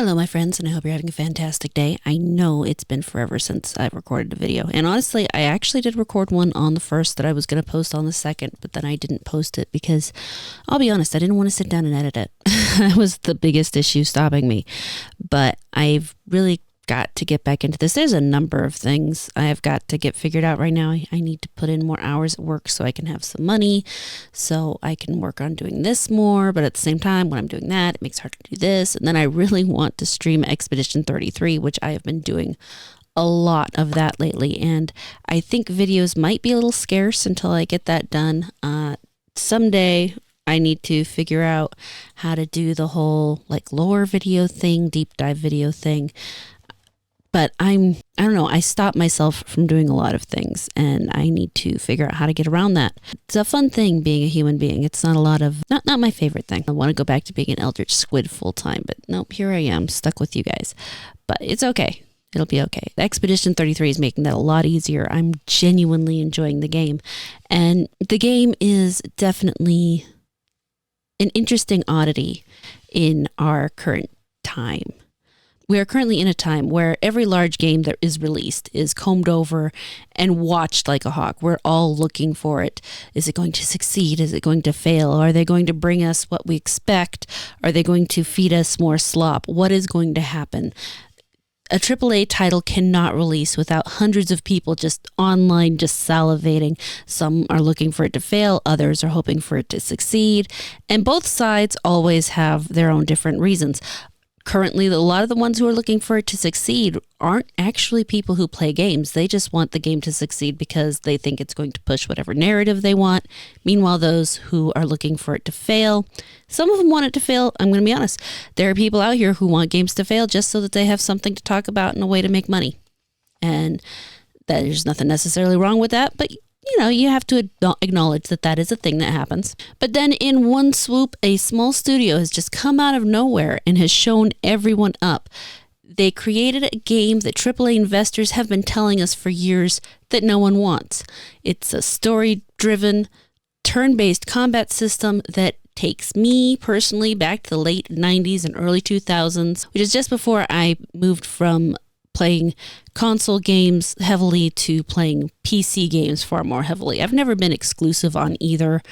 Hello, my friends, and I hope you're having a fantastic day. I know it's been forever since I've recorded a video, and honestly, I actually did record one on the 1st that I was going to post on the 2nd, but then I didn't post it because, I'll be honest, I didn't want to sit down and edit it. That was the biggest issue stopping me, but I've really got to get back into this. There's a number of things I have got to get figured out right now. I need to put in more hours at work so I can have some money, so I can work on doing this more, but at the same time, when I'm doing that, it makes it hard to do this, and then I really want to stream Expedition 33, which I have been doing a lot of that lately, and I think videos might be a little scarce until I get that done. Someday, I need to figure out how to do the whole lore video thing, deep dive video thing. But I don't know, I stop myself from doing a lot of things, and I need to figure out how to get around that. It's a fun thing being a human being. It's not not my favorite thing. I want to go back to being an eldritch squid full time, but nope, here I am, stuck with you guys. But it's okay. It'll be okay. Expedition 33 is making that a lot easier. I'm genuinely enjoying the game. And the game is definitely an interesting oddity in our current time. We are currently in a time where every large game that is released is combed over and watched like a hawk. We're all looking for it. Is it going to succeed? Is it going to fail? Are they going to bring us what we expect? Are they going to feed us more slop? What is going to happen? A AAA title cannot release without hundreds of people just online, just salivating. Some are looking for it to fail. Others are hoping for it to succeed. And both sides always have their own different reasons. Currently, a lot of the ones who are looking for it to succeed aren't actually people who play games. They just want the game to succeed because they think it's going to push whatever narrative they want. Meanwhile, those who are looking for it to fail, some of them want it to fail. I'm going to be honest. There are people out here who want games to fail just so that they have something to talk about and a way to make money. And there's nothing necessarily wrong with that, but you have to acknowledge that that is a thing that happens. But then in one swoop, a small studio has just come out of nowhere and has shown everyone up. They created a game that AAA investors have been telling us for years that no one wants. It's a story-driven, turn-based combat system that takes me personally back to the late 90s and early 2000s, which is just before I moved from playing console games heavily to playing PC games far more heavily. I've never been exclusive on either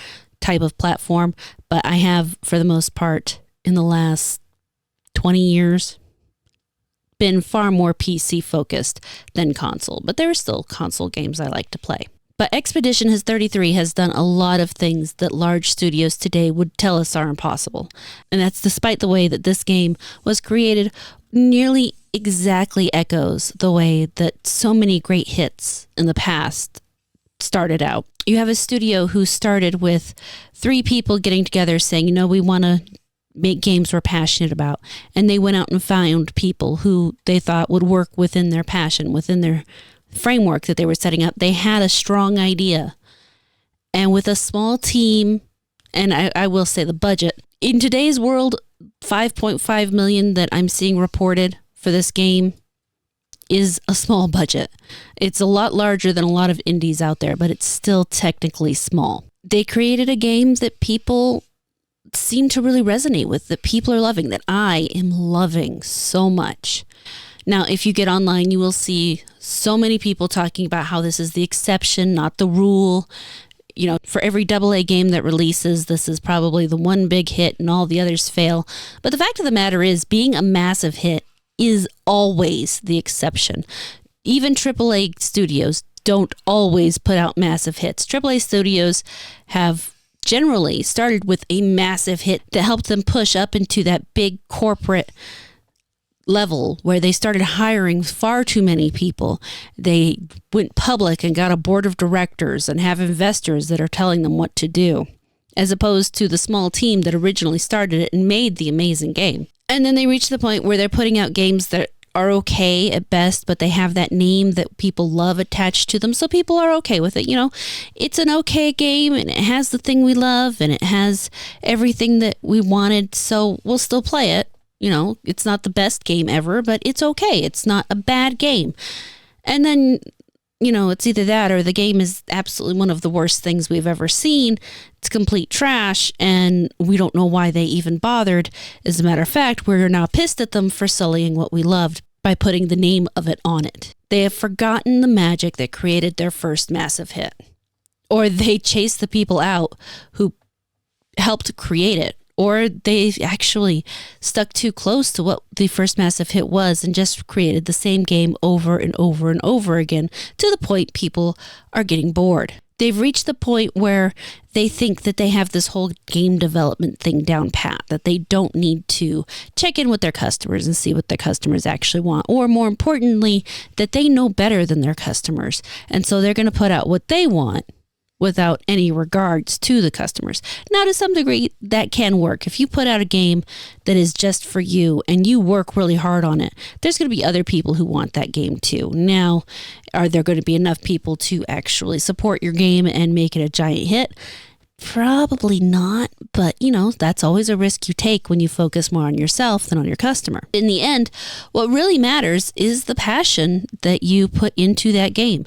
type of platform, but I have, for the most part, in the last 20 years, been far more PC focused than console, but there are still console games I like to play. But Expedition 33 has done a lot of things that large studios today would tell us are impossible. And that's despite the way that this game was created nearly exactly echoes the way that so many great hits in the past started out. You have a studio who started with 3 people getting together saying, we want to make games we're passionate about. And they went out and found people who they thought would work within their passion, within their framework that they were setting up. They had a strong idea. And with a small team, and I will say the budget, in today's world, 5.5 million that I'm seeing reported for this game is a small budget. It's a lot larger than a lot of indies out there, but it's still technically small. They created a game that people seem to really resonate with, that people are loving, that I am loving so much. Now, if you get online, you will see so many people talking about how this is the exception, not the rule. For every AA game that releases, this is probably the one big hit and all the others fail. But the fact of the matter is, being a massive hit is always the exception. Even AAA studios don't always put out massive hits. AAA studios have generally started with a massive hit that helped them push up into that big corporate level where they started hiring far too many people. They went public and got a board of directors and have investors that are telling them what to do, as opposed to the small team that originally started it and made the amazing game. And then they reach the point where they're putting out games that are okay at best, but they have that name that people love attached to them, so people are okay with it. It's an okay game, and it has the thing we love, and it has everything that we wanted, so we'll still play it. It's not the best game ever, but it's okay. It's not a bad game. And then it's either that or the game is absolutely one of the worst things we've ever seen. It's complete trash, and we don't know why they even bothered. As a matter of fact, we're now pissed at them for sullying what we loved by putting the name of it on it. They have forgotten the magic that created their first massive hit. Or they chased the people out who helped create it. Or they actually stuck too close to what the first massive hit was and just created the same game over and over and over again to the point people are getting bored. They've reached the point where they think that they have this whole game development thing down pat, that they don't need to check in with their customers and see what their customers actually want. Or more importantly, that they know better than their customers. And so they're going to put out what they want without any regards to the customers. Now, to some degree, that can work. If you put out a game that is just for you and you work really hard on it, there's going to be other people who want that game too. Now, are there going to be enough people to actually support your game and make it a giant hit? Probably not, but that's always a risk you take when you focus more on yourself than on your customer. In the end, what really matters is the passion that you put into that game.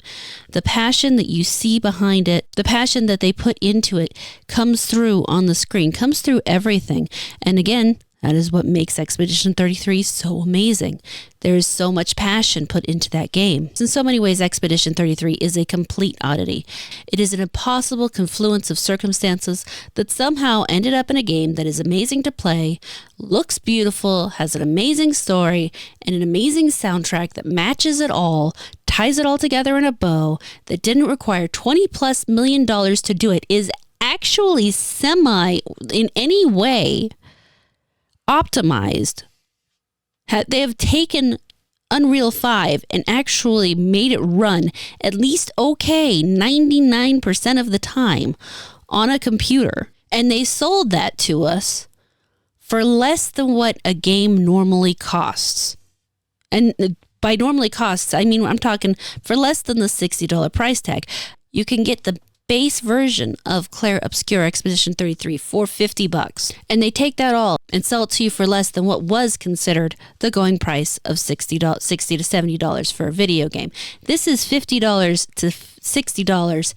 The passion that you see behind it, the passion that they put into it comes through on the screen, comes through everything. And again, that is what makes Expedition 33 so amazing. There is so much passion put into that game. In so many ways, Expedition 33 is a complete oddity. It is an impossible confluence of circumstances that somehow ended up in a game that is amazing to play, looks beautiful, has an amazing story, and an amazing soundtrack that matches it all, ties it all together in a bow, that didn't require $20+ million to do it, is actually in any way optimized. They have taken Unreal 5 and actually made it run at least okay 99% of the time on a computer. And they sold that to us for less than what a game normally costs. And by normally costs, I mean, I'm talking for less than the $60 price tag. You can get the base version of Clair Obscur Expedition 33 for $50. And they take that all and sell it to you for less than what was considered the going price of $60 to $70 for a video game. This is $50 to $60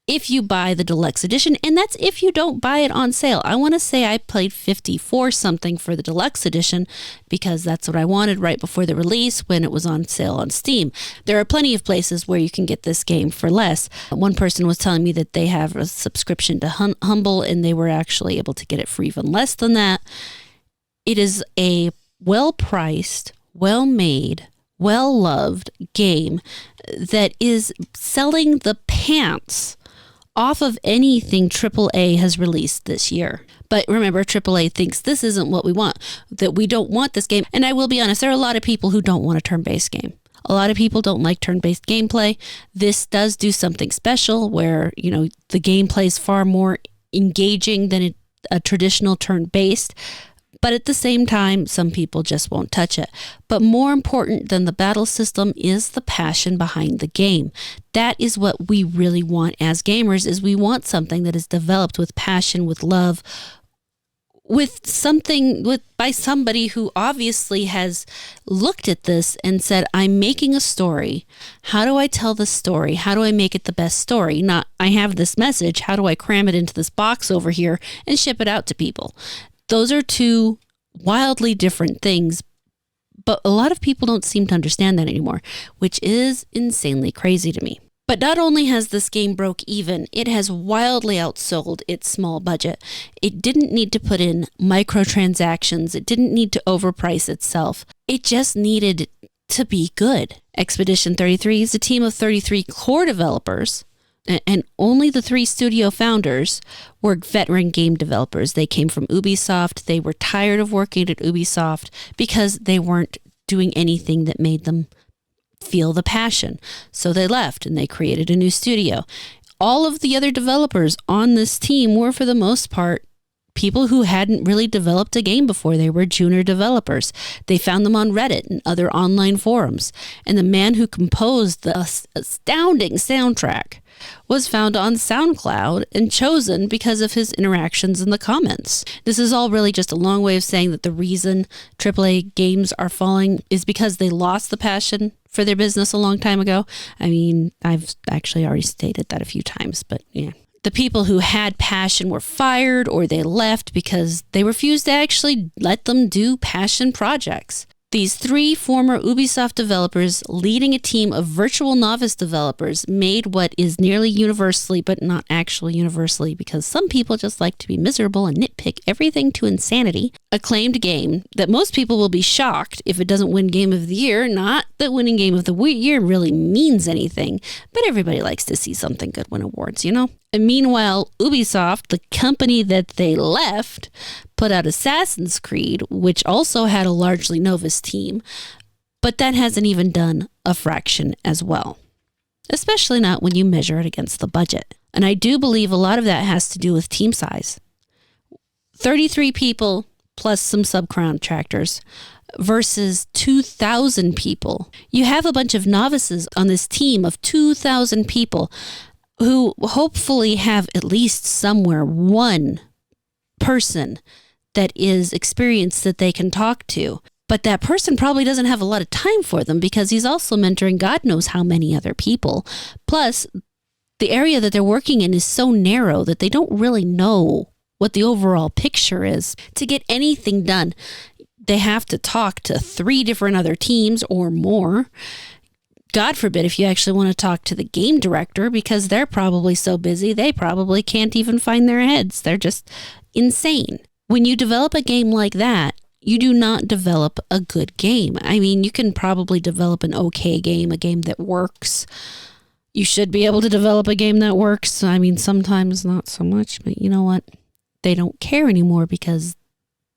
if you buy the deluxe edition, and that's if you don't buy it on sale. I want to say I paid $54 something for the deluxe edition because that's what I wanted right before the release when it was on sale on Steam. There are plenty of places where you can get this game for less. One person was telling me that they have a subscription to Humble and they were actually able to get it for even less than that. It is a well-priced, well-made, well-loved game that is selling the pants off of anything AAA has released this year. But remember, AAA thinks this isn't what we want, that we don't want this game. And I will be honest, there are a lot of people who don't want a turn-based game. A lot of people don't like turn-based gameplay. This does do something special where, the gameplay is far more engaging than a traditional turn-based. But at the same time, some people just won't touch it. But more important than the battle system is the passion behind the game. That is what we really want as gamers, is we want something that is developed with passion, with love, by somebody who obviously has looked at this and said, I'm making a story. How do I tell the story? How do I make it the best story? Not, I have this message. How do I cram it into this box over here and ship it out to people? Those are two wildly different things, but a lot of people don't seem to understand that anymore, which is insanely crazy to me. But not only has this game broke even, it has wildly outsold its small budget. It didn't need to put in microtransactions. It didn't need to overprice itself. It just needed to be good. Expedition 33 is a team of 33 core developers, and only the 3 studio founders were veteran game developers. They came from Ubisoft. They were tired of working at Ubisoft because they weren't doing anything that made them feel the passion. So they left and they created a new studio. All of the other developers on this team were, for the most part, people who hadn't really developed a game before. They were junior developers. They found them on Reddit and other online forums. And the man who composed the astounding soundtrack was found on SoundCloud and chosen because of his interactions in the comments. This is all really just a long way of saying that the reason AAA games are falling is because they lost the passion for their business a long time ago. I mean, I've actually already stated that a few times, but yeah. The people who had passion were fired or they left because they refused to actually let them do passion projects. These 3 former Ubisoft developers leading a team of virtual novice developers made what is nearly universally, but not actually universally, because some people just like to be miserable and nitpick everything to insanity, acclaimed game that most people will be shocked if it doesn't win Game of the Year. Not that winning Game of the Year really means anything, but everybody likes to see something good win awards, you know? And meanwhile, Ubisoft, the company that they left, put out Assassin's Creed, which also had a largely novice team, but that hasn't even done a fraction as well, especially not when you measure it against the budget. And I do believe a lot of that has to do with team size. 33 people plus some subcontractors versus 2,000 people. You have a bunch of novices on this team of 2,000 people who hopefully have at least somewhere one person that is experienced that they can talk to. But that person probably doesn't have a lot of time for them because he's also mentoring God knows how many other people. Plus, the area that they're working in is so narrow that they don't really know what the overall picture is. To get anything done, they have to talk to 3 different other teams or more. God forbid if you actually want to talk to the game director, because they're probably so busy, they probably can't even find their heads. They're just insane. When you develop a game like that, you do not develop a good game. I mean, you can probably develop an okay game, a game that works. You should be able to develop a game that works. I mean, sometimes not so much, but you know what? They don't care anymore because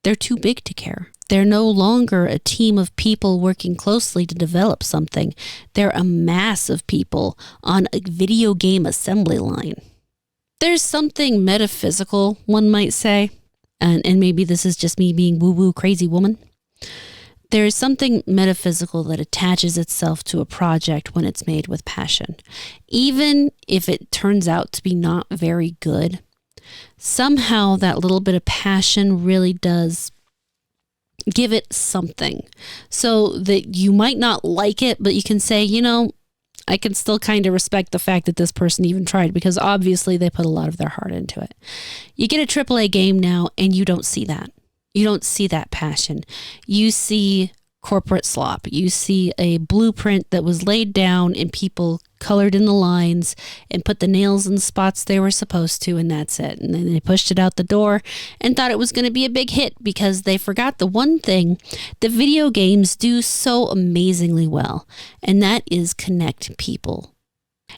they're too big to care. They're no longer a team of people working closely to develop something. They're a mass of people on a video game assembly line. There's something metaphysical, one might say, and maybe this is just me being woo-woo crazy woman. There is something metaphysical that attaches itself to a project when it's made with passion. Even if it turns out to be not very good, somehow that little bit of passion really does give it something so that you might not like it, but you can say, you know, I can still kind of respect the fact that this person even tried because obviously they put a lot of their heart into it. You get a AAA game now and you don't see that. You don't see that passion. You see corporate slop. You see a blueprint that was laid down and people colored in the lines and put the nails in the spots they were supposed to, and that's it. And then they pushed it out the door and thought it was going to be a big hit because they forgot the one thing that video games do so amazingly well, and that is connect people.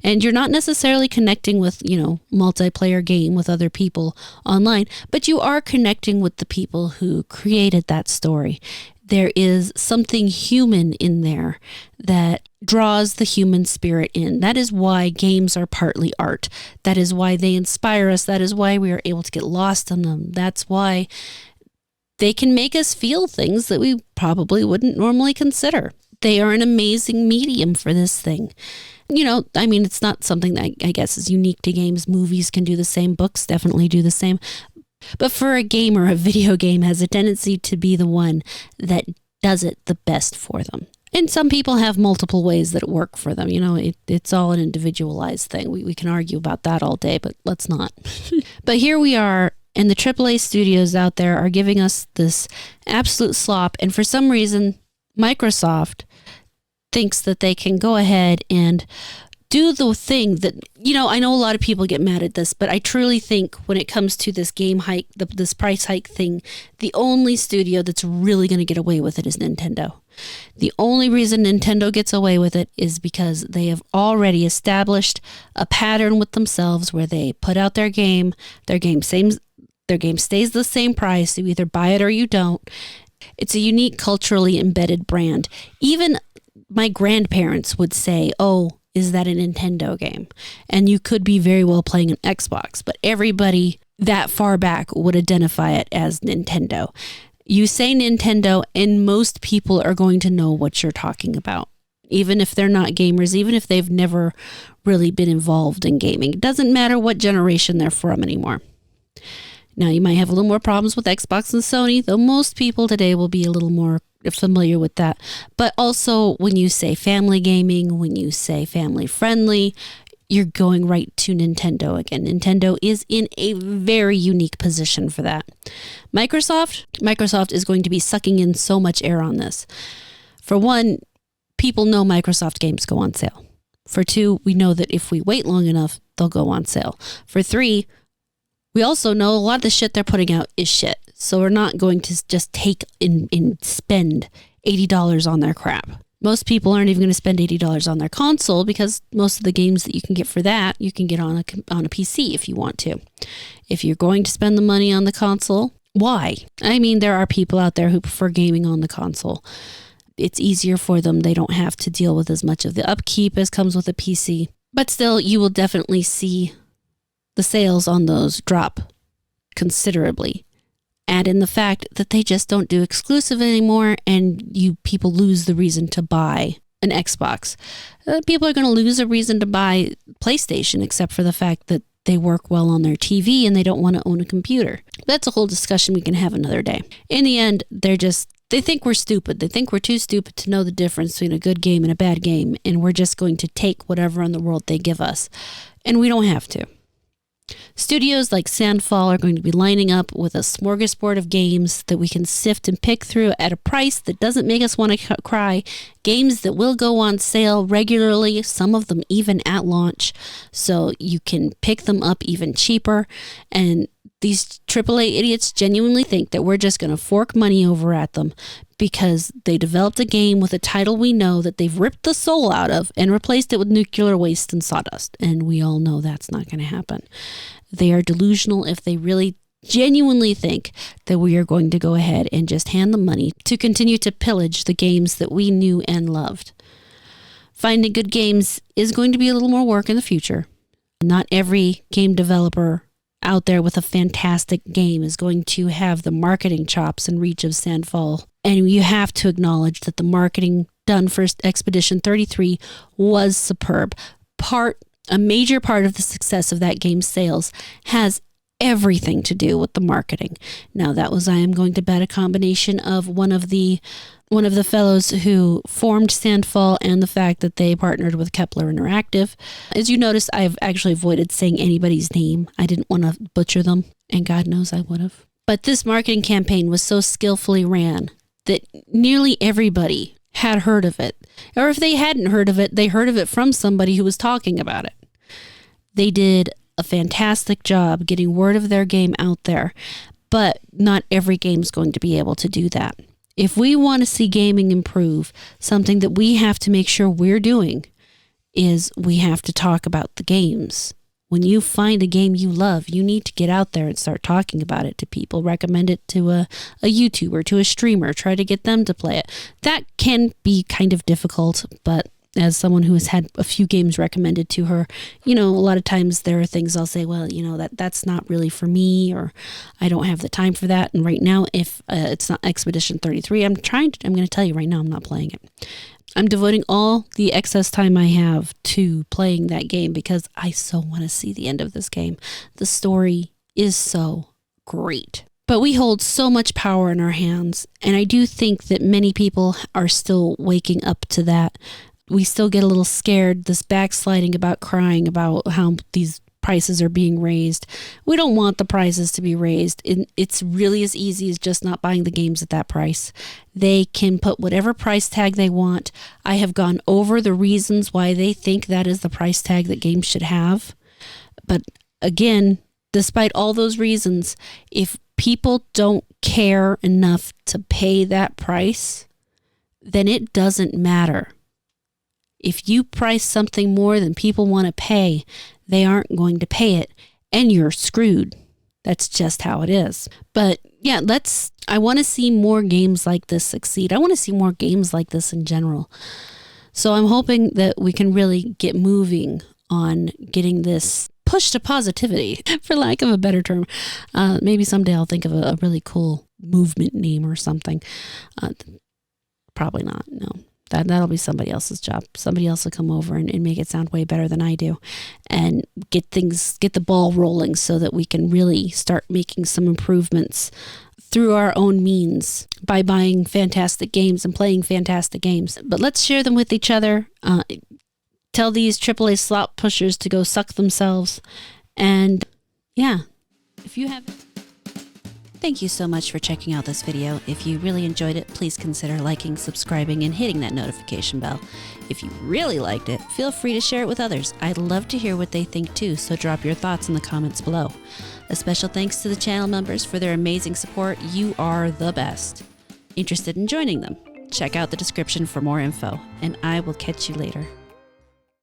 And you're not necessarily connecting with, you know, multiplayer game with other people online, but you are connecting with the people who created that story. There is something human in there that draws the human spirit in. That is why games are partly art. That is why they inspire us. That is why we are able to get lost in them. That's why they can make us feel things that we probably wouldn't normally consider. They are an amazing medium for this thing. You know, I mean, it's not something that I guess is unique to games. Movies can do the same. Books definitely do the same. But for a gamer, a video game has a tendency to be the one that does it the best for them. And some people have multiple ways that it work for them. You know, it's all an individualized thing. We can argue about that all day, but let's not. But here we are, and the AAA studios out there are giving us this absolute slop. And for some reason, Microsoft thinks that they can go ahead and do the thing that, you know, I know a lot of people get mad at this, but I truly think when it comes to this game hike, this price hike thing, the only studio that's really going to get away with it is Nintendo. The only reason Nintendo gets away with it is because they have already established a pattern with themselves where they put out their game stays the same price. You either buy it or you don't. It's a unique culturally embedded brand. Even my grandparents would say, oh, is that a Nintendo game? And you could be very well playing an Xbox, but everybody that far back would identify it as Nintendo. You say Nintendo and most people are going to know what you're talking about. even if they're not gamers, even if they've never really been involved in gaming. It doesn't matter what generation they're from anymore. Now, you might have a little more problems with Xbox and Sony, though most people today will be a little more familiar with that. But also, when you say family gaming, when you say family friendly, you're going right to Nintendo again. Nintendo is in a very unique position for that. Microsoft is going to be sucking in so much air on this. For one, people know Microsoft games go on sale. For two, we know that if we wait long enough, they'll go on sale. For three, we also know a lot of the shit they're putting out is shit. So we're not going to just take and spend $80 on their crap. Most people aren't even going to spend $80 on their console because most of the games that you can get for that, you can get on a PC if you want to. If you're going to spend the money on the console, why? I mean, there are people out there who prefer gaming on the console. It's easier for them. They don't have to deal with as much of the upkeep as comes with a PC. But still, you will definitely see the sales on those drop considerably. Add in the fact that they just don't do exclusive anymore, and people lose the reason to buy an Xbox. People are going to lose a reason to buy PlayStation, except for the fact that they work well on their TV and they don't want to own a computer. That's a whole discussion we can have another day. In the end, they think we're stupid. They think we're too stupid to know the difference between a good game and a bad game, and we're just going to take whatever in the world they give us. And we don't have to. Studios like Sandfall are going to be lining up with a smorgasbord of games that we can sift and pick through at a price that doesn't make us want to cry. Games that will go on sale regularly, some of them even at launch, so you can pick them up even cheaper. And these AAA idiots genuinely think that we're just going to fork money over at them because they developed a game with a title we know that they've ripped the soul out of and replaced it with nuclear waste and sawdust. And we all know that's not going to happen. They are delusional if they really genuinely think that we are going to go ahead and just hand them money to continue to pillage the games that we knew and loved. Finding good games is going to be a little more work in the future. Not every game developer out there with a fantastic game is going to have the marketing chops and reach of Sandfall. And you have to acknowledge that the marketing done for Expedition 33 was superb. A major part of the success of that game's sales has everything to do with the marketing. Now, that was, I am going to bet, a combination of one of the fellows who formed Sandfall and the fact that they partnered with Kepler Interactive. As you notice, I've actually avoided saying anybody's name. I didn't want to butcher them, and God knows I would have. But this marketing campaign was so skillfully ran that nearly everybody had heard of it. Or if they hadn't heard of it, they heard of it from somebody who was talking about it. They did a fantastic job getting word of their game out there, but not every game's going to be able to do that. If we want to see gaming improve, something that we have to make sure we're doing is we have to talk about the games. When you find a game you love, you need to get out there and start talking about it to people. Recommend it to a YouTuber, to a streamer. Try to get them to play it. That can be kind of difficult, but as someone who has had a few games recommended to her, a lot of times there are things I'll say, well, that's not really for me, or I don't have the time for that. And right now, if it's not Expedition 33, I'm going to tell you right now, I'm not playing it. I'm devoting all the excess time I have to playing that game because I so want to see the end of this game. The story is so great. But we hold so much power in our hands, and I do think that many people are still waking up to that. We still get a little scared, this backsliding about crying about how these prices are being raised. We don't want the prices to be raised. It's really as easy as just not buying the games at that price. They can put whatever price tag they want. I have gone over the reasons why they think that is the price tag that games should have. But again, despite all those reasons, if people don't care enough to pay that price, then it doesn't matter. If you price something more than people want to pay, they aren't going to pay it, and you're screwed. That's just how it is. But yeah, I want to see more games like this succeed. I want to see more games like this in general. So I'm hoping that we can really get moving on getting this push to positivity, for lack of a better term. Maybe someday I'll think of a really cool movement name or something. Probably not, no. That'll be somebody else's job. Somebody else will come over and make it sound way better than I do, and get the ball rolling so that we can really start making some improvements through our own means by buying fantastic games and playing fantastic games. But let's share them with each other. Tell these AAA slot pushers to go suck themselves. And yeah, if you haven't. Thank you so much for checking out this video. If you really enjoyed it, please consider liking, subscribing, and hitting that notification bell. If you really liked it, feel free to share it with others. I'd love to hear what they think too, so drop your thoughts in the comments below. A special thanks to the channel members for their amazing support. You are the best. Interested in joining them? Check out the description for more info, and I will catch you later.